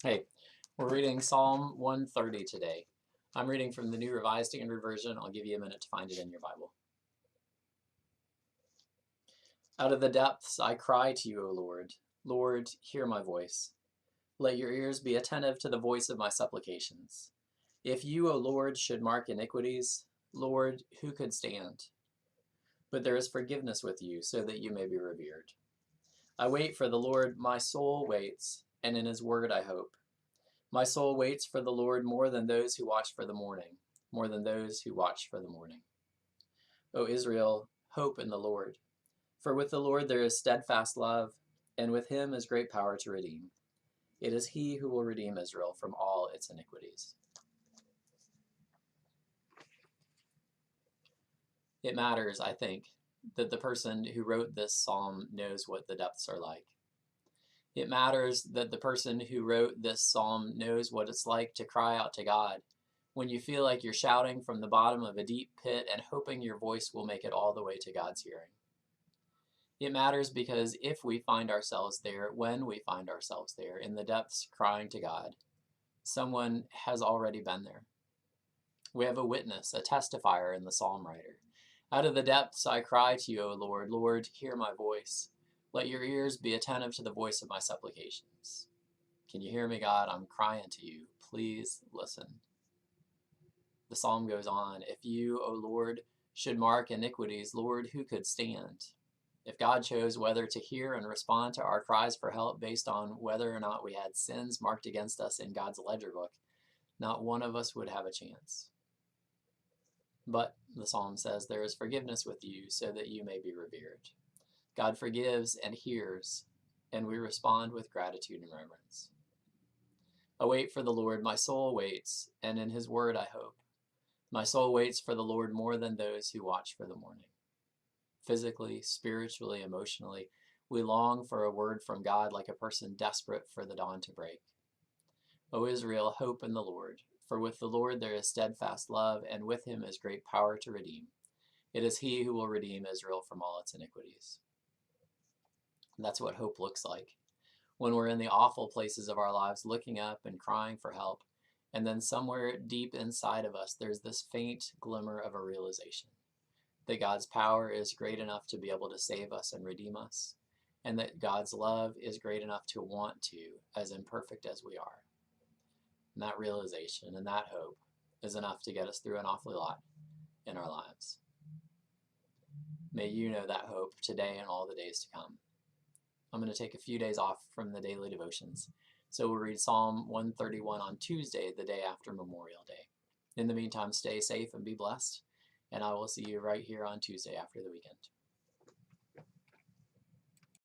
Hey, we're reading Psalm 130 today. I'm reading from the New Revised Standard Version. I'll give you a minute to find it in your Bible. Out of the depths I cry to you, O Lord. Lord, hear my voice. Let your ears be attentive to the voice of my supplications. If you, O Lord, should mark iniquities, Lord, who could stand? But there is forgiveness with you, so that you may be revered. I wait for the Lord, my soul waits, and in his word I hope. My soul waits for the Lord more than those who watch for the morning, more than those who watch for the morning. O Israel, hope in the Lord. For with the Lord there is steadfast love, and with him is great power to redeem. It is he who will redeem Israel from all its iniquities. It matters, I think, that the person who wrote this psalm knows what the depths are like. It matters that the person who wrote this psalm knows what it's like to cry out to God when you feel like you're shouting from the bottom of a deep pit and hoping your voice will make it all the way to God's hearing. It matters because if we find ourselves there, when we find ourselves there, in the depths crying to God, someone has already been there. We have a witness, a testifier in the psalm writer. Out of the depths I cry to you, O Lord. Lord, hear my voice. Let your ears be attentive to the voice of my supplications. Can you hear me, God? I'm crying to you. Please listen. The psalm goes on, if you, O Lord, should mark iniquities, Lord, who could stand? If God chose whether to hear and respond to our cries for help based on whether or not we had sins marked against us in God's ledger book, not one of us would have a chance. But, the psalm says, there is forgiveness with you so that you may be revered. God forgives and hears, and we respond with gratitude and reverence. I wait for the Lord, my soul waits, and in his word I hope. My soul waits for the Lord more than those who watch for the morning. Physically, spiritually, emotionally, we long for a word from God like a person desperate for the dawn to break. O Israel, hope in the Lord, for with the Lord there is steadfast love, and with him is great power to redeem. It is he who will redeem Israel from all its iniquities. And that's what hope looks like. When we're in the awful places of our lives, looking up and crying for help, and then somewhere deep inside of us, there's this faint glimmer of a realization that God's power is great enough to be able to save us and redeem us, and that God's love is great enough to want to, as imperfect as we are. And that realization and that hope is enough to get us through an awfully lot in our lives. May you know that hope today and all the days to come. I'm going to take a few days off from the daily devotions, so we'll read Psalm 131 on Tuesday, the day after Memorial Day. In the meantime, stay safe and be blessed, and I will see you right here on Tuesday after the weekend.